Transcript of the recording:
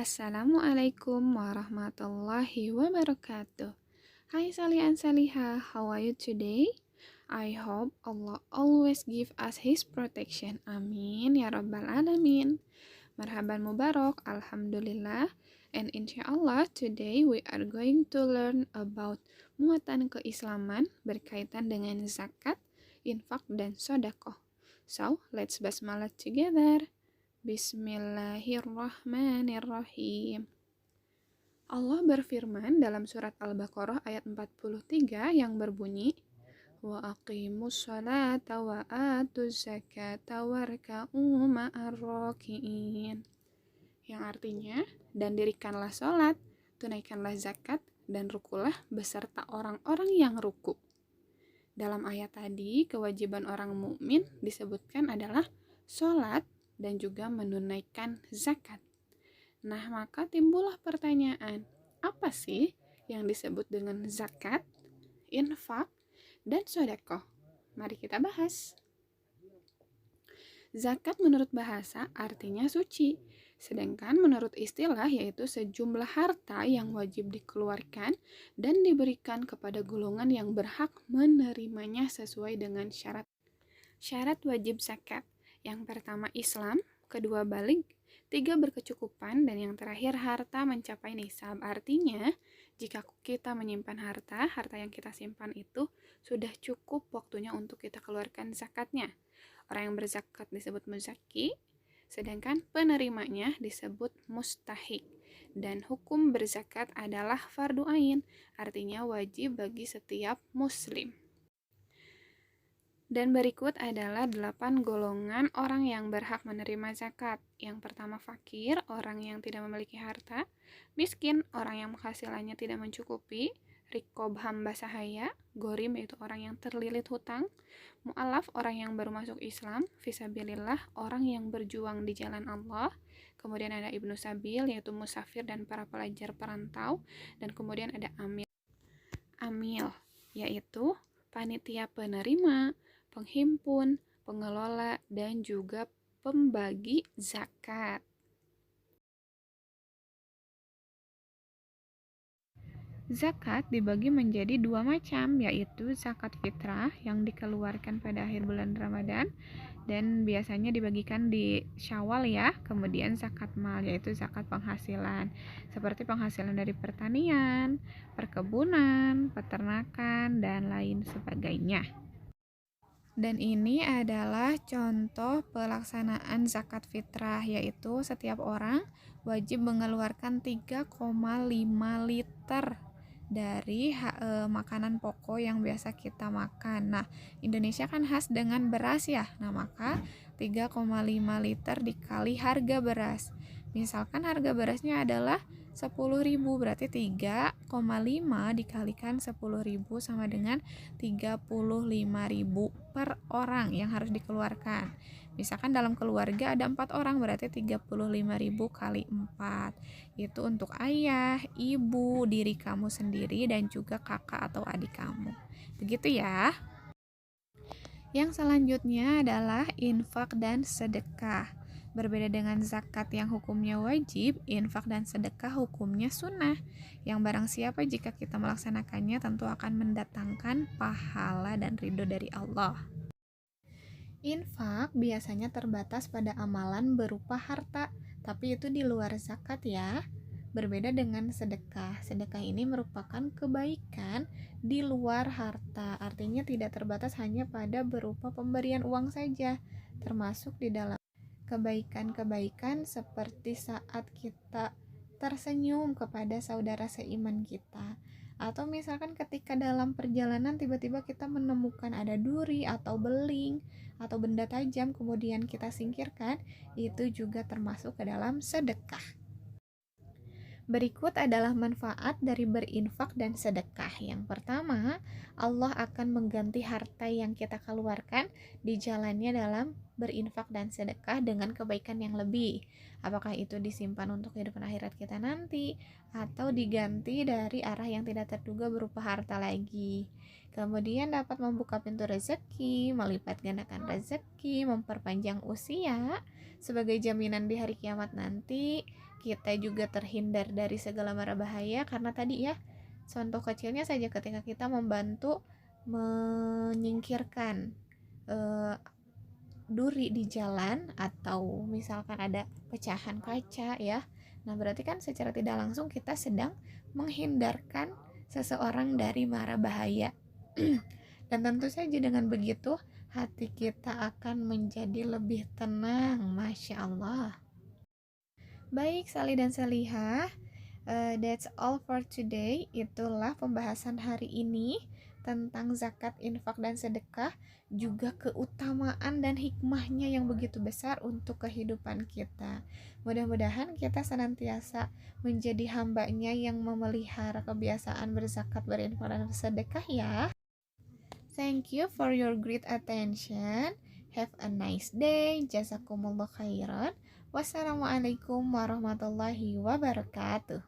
Assalamualaikum warahmatullahi wabarakatuh. Hai Salihan Salihah, how are you today? I hope Allah always give us His protection. Amin ya rabbal alamin. Marhaban mubarak, alhamdulillah. And insyaallah today we are going to learn about muatan keislaman berkaitan dengan zakat, infak, dan sodakoh. So, let's basmalah together. Bismillahirrahmanirrahim. Allah berfirman dalam surat Al-Baqarah ayat 43 yang berbunyi, wa aqimus salata wa atuz zakata warka'u ma'ar raki'in. Yang artinya, dan dirikanlah salat, tunaikanlah zakat, dan rukulah beserta orang-orang yang ruku. Dalam ayat tadi, kewajiban orang mukmin disebutkan adalah salat dan juga menunaikan zakat. Nah, maka timbullah pertanyaan, apa sih yang disebut dengan zakat, infak, dan sedekah? Mari kita bahas. Zakat menurut bahasa artinya suci, sedangkan menurut istilah yaitu sejumlah harta yang wajib dikeluarkan dan diberikan kepada golongan yang berhak menerimanya sesuai dengan syarat. Syarat wajib zakat. Yang pertama Islam, kedua baligh, tiga berkecukupan, dan yang terakhir harta mencapai nisab. Artinya, jika kita menyimpan harta yang kita simpan itu sudah cukup waktunya untuk kita keluarkan zakatnya. Orang yang berzakat disebut muzaki, sedangkan penerimanya disebut mustahik. Dan hukum berzakat adalah fardu ain, artinya wajib bagi setiap muslim. Dan berikut adalah 8 golongan orang yang berhak menerima zakat. Yang pertama fakir, orang yang tidak memiliki harta. Miskin, orang yang penghasilannya tidak mencukupi. Rikob, hamba sahaya. Gorim, yaitu orang yang terlilit hutang. Mu'alaf, orang yang baru masuk Islam. Fisabilillah, orang yang berjuang di jalan Allah. Kemudian ada ibnu sabil, yaitu musafir dan para pelajar perantau. Dan kemudian ada amil, yaitu panitia penerima, penghimpun, pengelola, dan juga pembagi zakat. Zakat dibagi menjadi dua macam, yaitu zakat fitrah yang dikeluarkan pada akhir bulan Ramadan dan biasanya dibagikan di Syawal ya. Kemudian zakat mal, yaitu zakat penghasilan, seperti penghasilan dari pertanian, perkebunan, peternakan, dan lain sebagainya. Dan ini adalah contoh pelaksanaan zakat fitrah, yaitu setiap orang wajib mengeluarkan 3,5 liter dari makanan pokok yang biasa kita makan. Nah, Indonesia kan khas dengan beras ya. Nah, maka 3,5 liter dikali harga beras. Misalkan harga berasnya adalah 10.000, berarti 3,5 dikalikan 10.000 sama dengan 35.000 per orang yang harus dikeluarkan. Misalkan dalam keluarga ada 4 orang, berarti 35.000 kali 4. Itu untuk ayah, ibu, diri kamu sendiri, dan juga kakak atau adik kamu. Begitu ya. Yang selanjutnya adalah infak dan sedekah. Berbeda dengan zakat yang hukumnya wajib, infak dan sedekah hukumnya sunnah, yang barang siapa jika kita melaksanakannya tentu akan mendatangkan pahala dan ridho dari Allah. Infak biasanya terbatas pada amalan berupa harta, tapi itu di luar zakat ya. Berbeda dengan sedekah. Sedekah ini merupakan kebaikan di luar harta, artinya tidak terbatas hanya pada berupa pemberian uang saja, termasuk di dalam kebaikan-kebaikan seperti saat kita tersenyum kepada saudara seiman kita, atau misalkan ketika dalam perjalanan tiba-tiba kita menemukan ada duri atau beling atau benda tajam kemudian kita singkirkan, itu juga termasuk ke dalam sedekah. Berikut adalah manfaat dari berinfak dan sedekah. Yang pertama, Allah akan mengganti harta yang kita keluarkan di jalannya dalam berinfak dan sedekah dengan kebaikan yang lebih. Apakah itu disimpan untuk kehidupan akhirat kita nanti, atau diganti dari arah yang tidak terduga berupa harta lagi. Kemudian dapat membuka pintu rezeki, melipat gandakan rezeki, memperpanjang usia. Sebagai jaminan di hari kiamat nanti, kita juga terhindar dari segala mara bahaya, karena tadi ya, contoh kecilnya saja ketika kita membantu menyingkirkan duri di jalan, atau misalkan ada pecahan kaca ya. Nah, berarti kan secara tidak langsung kita sedang menghindarkan seseorang dari mara bahaya. Dan tentu saja dengan begitu hati kita akan menjadi lebih tenang. Masya Allah. Baik Sali dan Salihah, that's all for today. Itulah pembahasan hari ini tentang zakat, infak, dan sedekah, juga keutamaan dan hikmahnya yang begitu besar untuk kehidupan kita. Mudah-mudahan kita senantiasa menjadi hambanya yang memelihara kebiasaan berzakat, berinfak, dan bersedekah ya. Thank you for your great attention. Have a nice day. Jazakumullah khairan. Wassalamualaikum warahmatullahi wabarakatuh.